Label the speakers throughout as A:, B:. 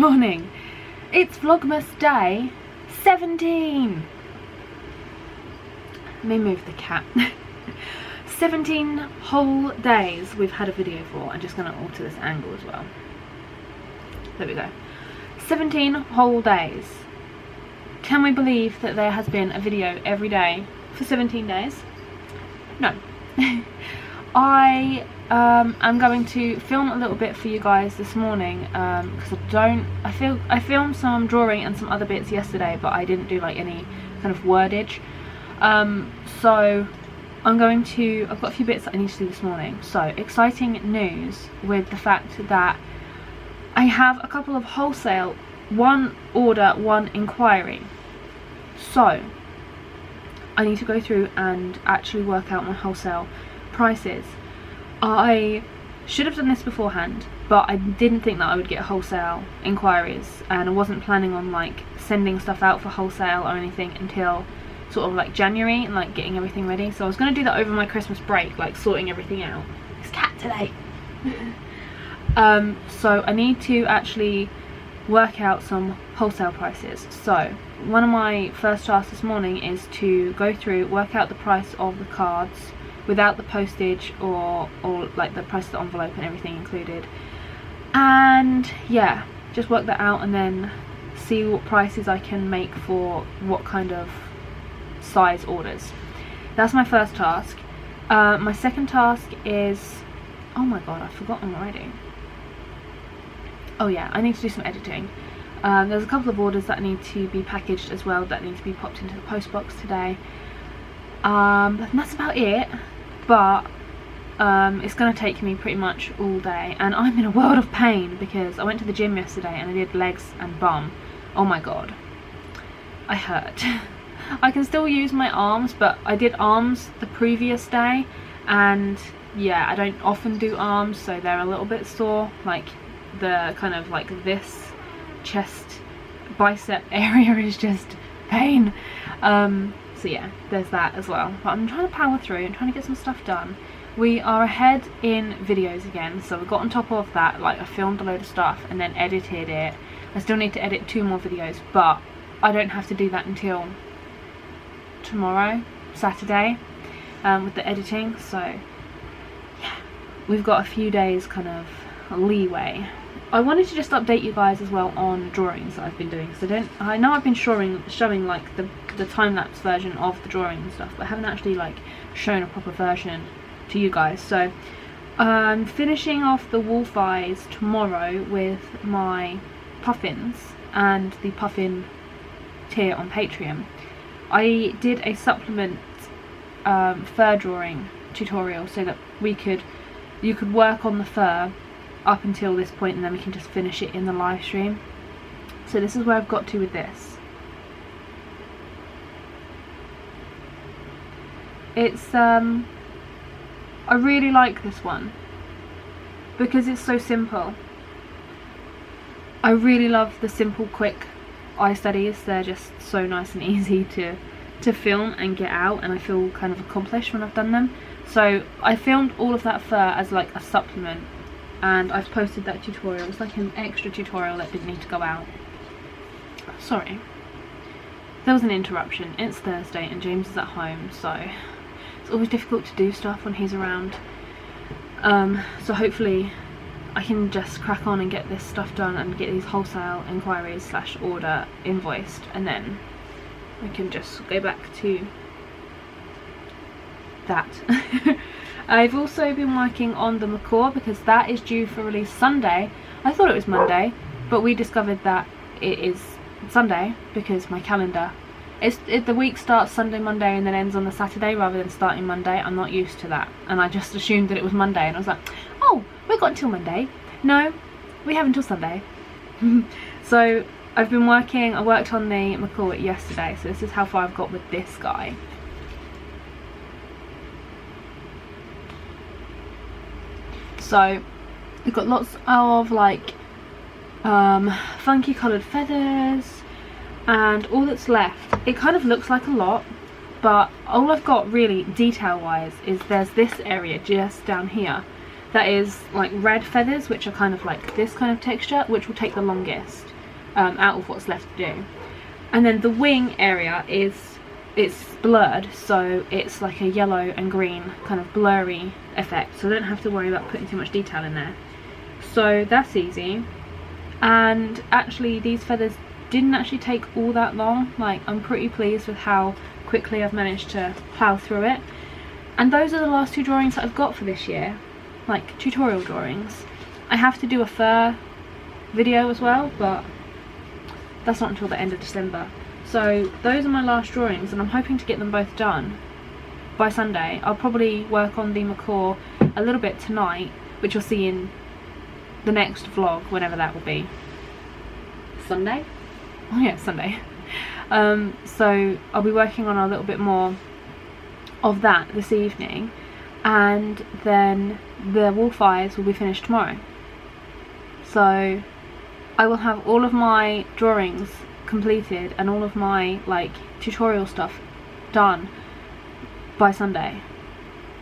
A: morning. It's Vlogmas day 17. Let me move the cat. 17 whole days we've had a video for. I'm just going to alter this angle as well. There we go. 17 whole days. Can we believe that there has been a video every day for 17 days? No. I'm going to film a little bit for you guys this morning because I filmed some drawing and some other bits yesterday, but I didn't do like any kind of wordage. So I've got a few bits that I need to do this morning. So exciting news with the fact that I have a couple of wholesale, one order, one inquiry. So I need to go through and actually work out my wholesale prices. I should have done this beforehand, but I didn't think that I would get wholesale inquiries, and I wasn't planning on like sending stuff out for wholesale or anything until sort of like January and like getting everything ready. So I was going to do that over my Christmas break, like sorting everything out. It's cat today. So I need to actually work out some wholesale prices. So one of my first tasks this morning is to go through, work out the price of the cards without the postage or like the price of the envelope and everything included, and yeah, just work that out and then see what prices I can make for what kind of size orders. That's my first task. My second task is, oh my god, I've forgotten already. Oh yeah, I need to do some editing. There's a couple of orders that need to be packaged as well that need to be popped into the post box today. And that's about it, but it's going to take me pretty much all day, and I'm in a world of pain because I went to the gym yesterday and I did legs and bum. Oh my god, I hurt. I can still use my arms, but I did arms the previous day, and yeah, I don't often do arms, so they're a little bit sore. Like the kind of like this chest bicep area is just pain. So yeah, there's that as well. But I'm trying to power through and trying to get some stuff done. We are ahead in videos again, so we got on top of that. Like I filmed a load of stuff and then edited it. I still need to edit 2 more videos, but I don't have to do that until tomorrow, Saturday, with the editing. So yeah, we've got a few days kind of leeway. I wanted to just update you guys as well on drawings that I've been doing. So I know I've been showing like the time-lapse version of the drawing and stuff, but I haven't actually like shown a proper version to you guys. So I'm finishing off the wolf eyes tomorrow with my puffins and the puffin tier on Patreon. I did a supplement fur drawing tutorial so that you could work on the fur up until this point, and then we can just finish it in the live stream. So this is where I've got to with this. It's I really like this one because it's so simple. I really love the simple, quick eye studies. They're just so nice and easy to film and get out, and I feel kind of accomplished when I've done them. So I filmed all of that fur as like a supplement, and I've posted that tutorial. It's like an extra tutorial that didn't need to go out. Sorry, there was an interruption. It's Thursday and James is at home, so it's always difficult to do stuff when he's around. So hopefully I can just crack on and get this stuff done and get these wholesale inquiries / order invoiced, and then we can just go back to that. I've also been working on the macaw because that is due for release Sunday. I thought it was Monday, but we discovered that it is Sunday because my calendar, the week starts Sunday, Monday and then ends on the Saturday rather than starting Monday. I'm not used to that, and I just assumed that it was Monday, and I was like, oh, we've got until Monday. No, we have until Sunday. So I've been working, I worked on the macaw yesterday, so this is how far I've got with this guy. So we've got lots of like funky coloured feathers, and all that's left, it kind of looks like a lot, but all I've got really detail wise is there's this area just down here that is like red feathers, which are kind of like this kind of texture, which will take the longest out of what's left to do. And then the wing area it's blurred, so it's like a yellow and green kind of blurry effect, so I don't have to worry about putting too much detail in there. So that's easy. And actually these feathers didn't actually take all that long. Like, I'm pretty pleased with how quickly I've managed to plow through it. And those are the last 2 drawings that I've got for this year, like tutorial drawings. I have to do a fur video as well, but that's not until the end of December. So those are my last drawings, and I'm hoping to get them both done by Sunday. I'll probably work on the macaw a little bit tonight, which you'll see in the next vlog, whenever that will be. Sunday? Oh yeah, Sunday. So I'll be working on a little bit more of that this evening, and then the wolf eyes will be finished tomorrow. So I will have all of my drawings completed and all of my like tutorial stuff done by Sunday,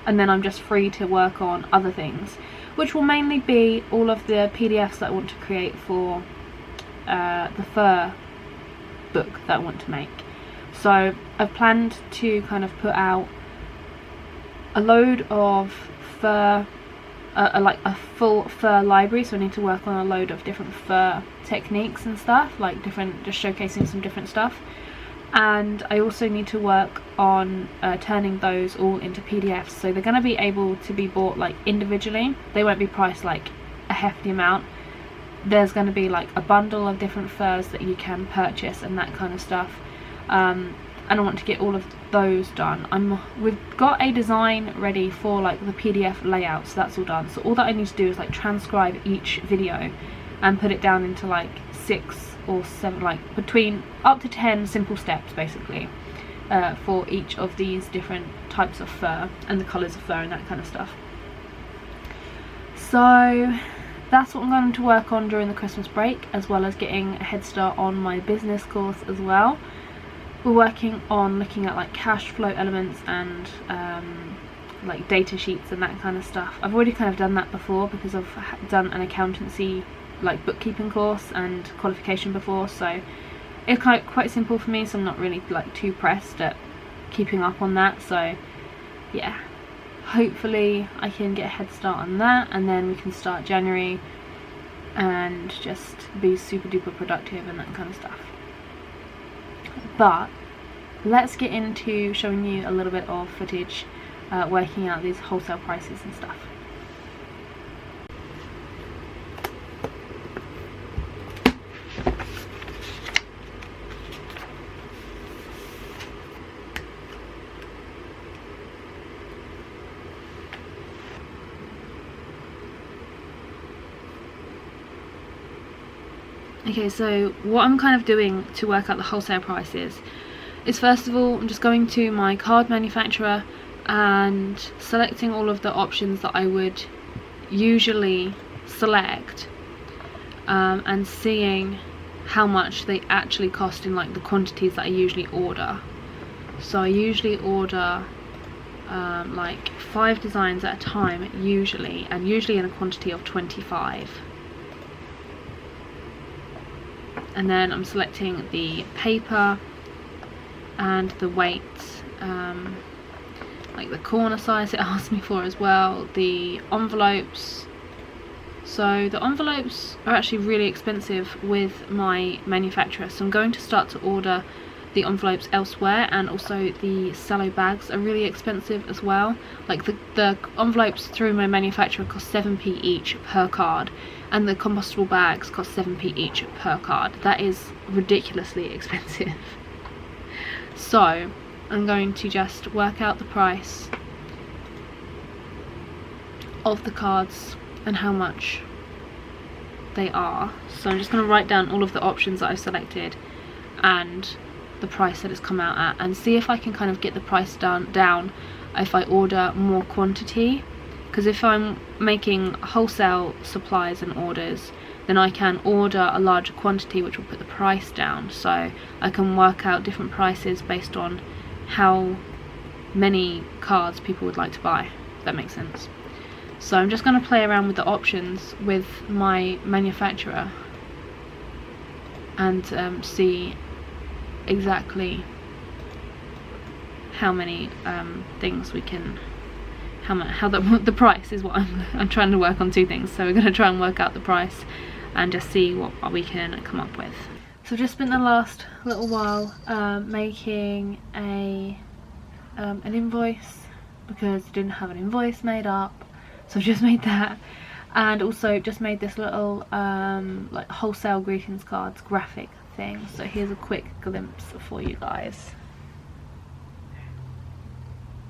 A: and then I'm just free to work on other things, which will mainly be all of the PDFs that I want to create for the fur book that I want to make. So I've planned to kind of put out a load of fur, like a full fur library, so I need to work on a load of different fur techniques and stuff, like different, just showcasing some different stuff. And I also need to work on turning those all into PDFs, so they're going to be able to be bought like individually. They won't be priced like a hefty amount. There's going to be like a bundle of different furs that you can purchase and that kind of stuff. And I want to get all of those done. We've got a design ready for like the PDF layout, so that's all done. So all that I need to do is like transcribe each video and put it down into like 6 or 7, like between up to 10 simple steps basically, for each of these different types of fur and the colours of fur and that kind of stuff. So that's what I'm going to work on during the Christmas break, as well as getting a head start on my business course as well. We're working on looking at like cash flow elements and like data sheets and that kind of stuff. I've already kind of done that before because I've done an accountancy like bookkeeping course and qualification before, so it's quite simple for me, so I'm not really like too pressed at keeping up on that. So yeah, hopefully I can get a head start on that, and then we can start January and just be super duper productive and that kind of stuff. But let's get into showing you a little bit of footage working out these wholesale prices and stuff. Okay, so what I'm kind of doing to work out the wholesale prices is, first of all, I'm just going to my card manufacturer and selecting all of the options that I would usually select, and seeing how much they actually cost in like the quantities that I usually order. So I usually order like 5 designs at a time usually, and usually in a quantity of 25. And then I'm selecting the paper and the weight, like the corner size it asked me for as well, the envelopes. So the envelopes are actually really expensive with my manufacturer, so I'm going to start to order the envelopes elsewhere, and also the cello bags are really expensive as well. Like the envelopes through my manufacturer cost 7p each per card, and the compostable bags cost 7p each per card. That is ridiculously expensive. So I'm going to just work out the price of the cards and how much they are. So I'm just going to write down all of the options that I've selected and the price that it's come out at, and see if I can kind of get the price down if I order more quantity. Because if I'm making wholesale supplies and orders, then I can order a larger quantity, which will put the price down, so I can work out different prices based on how many cards people would like to buy, if that makes sense. So I'm just going to play around with the options with my manufacturer and see exactly how many things we can, how the price is what I'm trying to work on two things. So we're going to try and work out the price and just see what we can come up with. So I've just spent the last little while making an invoice, because I didn't have an invoice made up, so I've just made that, and also just made this little like wholesale greetings cards graphic thing. So here's a quick glimpse for you guys.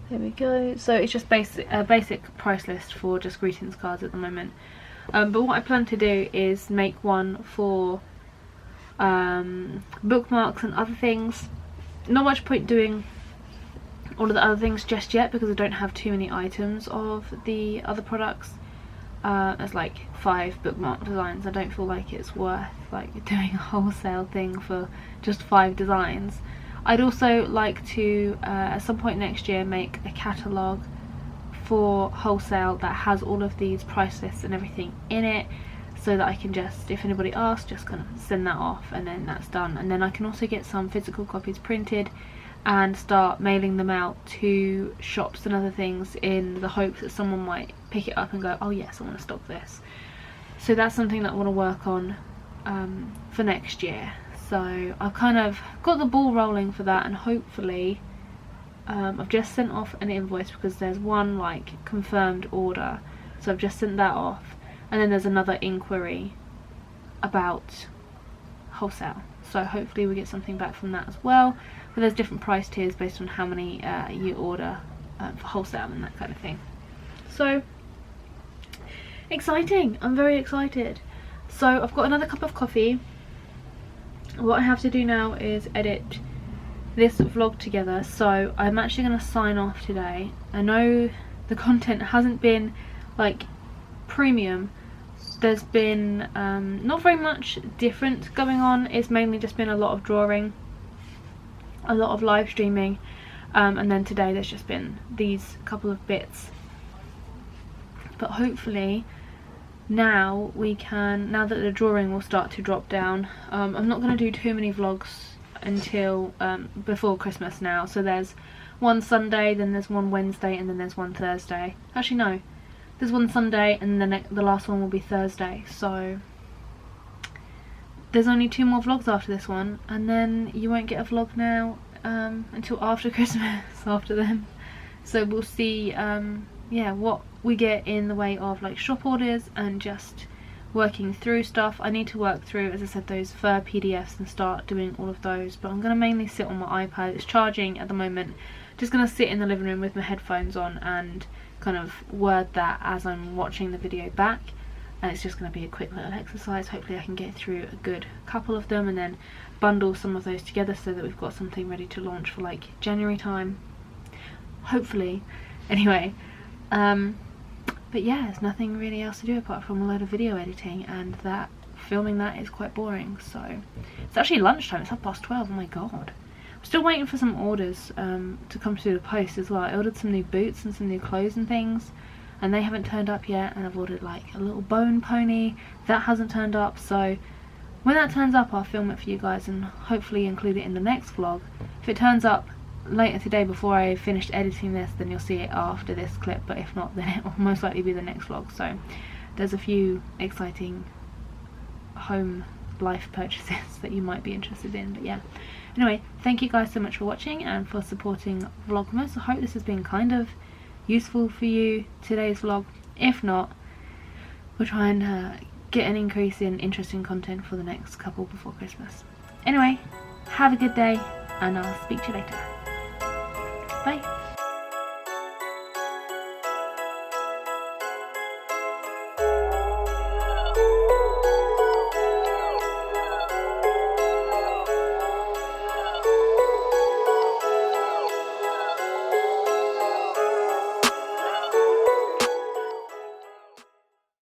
A: There we go. So it's just a basic price list for just greetings cards at the moment. But what I plan to do is make one for bookmarks and other things. Not much point doing all of the other things just yet, because I don't have too many items of the other products. There's like 5 bookmark designs. I don't feel like it's worth like doing a wholesale thing for just 5 designs. I'd also like to at some point next year make a catalogue for wholesale that has all of these price lists and everything in it, so that I can just, if anybody asks, just kind of send that off and then that's done. And then I can also get some physical copies printed and start mailing them out to shops and other things, in the hopes that someone might pick it up and go, oh yes, I want to stock this. So that's something that I want to work on for next year. So I've kind of got the ball rolling for that, and hopefully I've just sent off an invoice because there's one like confirmed order, so I've just sent that off, and then there's another inquiry about wholesale, so hopefully we get something back from that as well. But there's different price tiers based on how many you order for wholesale and that kind of thing. So exciting, I'm very excited. So I've got another cup of coffee. What I have to do now is edit this vlog together, so I'm actually going to sign off today. I know the content hasn't been like premium. There's been not very much different going on. It's mainly just been a lot of drawing, a lot of live streaming, and then today there's just been these couple of bits. But hopefully now we can, now that the drawing will start to drop down, I'm not going to do too many vlogs until before Christmas now. So there's one Sunday, then there's one Wednesday, and then there's one Thursday. Actually no, there's one Sunday and then the last one will be Thursday. So there's only 2 more vlogs after this one, and then you won't get a vlog now until after Christmas after them. So we'll see yeah, what we get in the way of like shop orders and just working through stuff. I need to work through, as I said, those fur PDFs and start doing all of those, but I'm going to mainly sit on my iPad. It's charging at the moment. Just going to sit in the living room with my headphones on and kind of word that as I'm watching the video back, and it's just going to be a quick little exercise. Hopefully I can get through a good couple of them and then bundle some of those together so that we've got something ready to launch for like January time, hopefully. Anyway, but yeah, there's nothing really else to do apart from a load of video editing, and that filming that is quite boring. So it's actually lunchtime, it's 12:30. Oh my god, I'm still waiting for some orders to come through the post as well. I ordered some new boots and some new clothes and things, and they haven't turned up yet. And I've ordered like a little bone pony, that hasn't turned up. So when that turns up, I'll film it for you guys and hopefully include it in the next vlog. If it turns up later today before I finished editing this, then you'll see it after this clip, but if not, then it will most likely be the next vlog. So there's a few exciting home life purchases that you might be interested in. But yeah, anyway, thank you guys so much for watching and for supporting Vlogmas. I hope this has been kind of useful for you, today's vlog. If not, we'll try and get an increase in interesting content for the next couple before Christmas. Anyway, have a good day and I'll speak to you later. Bye.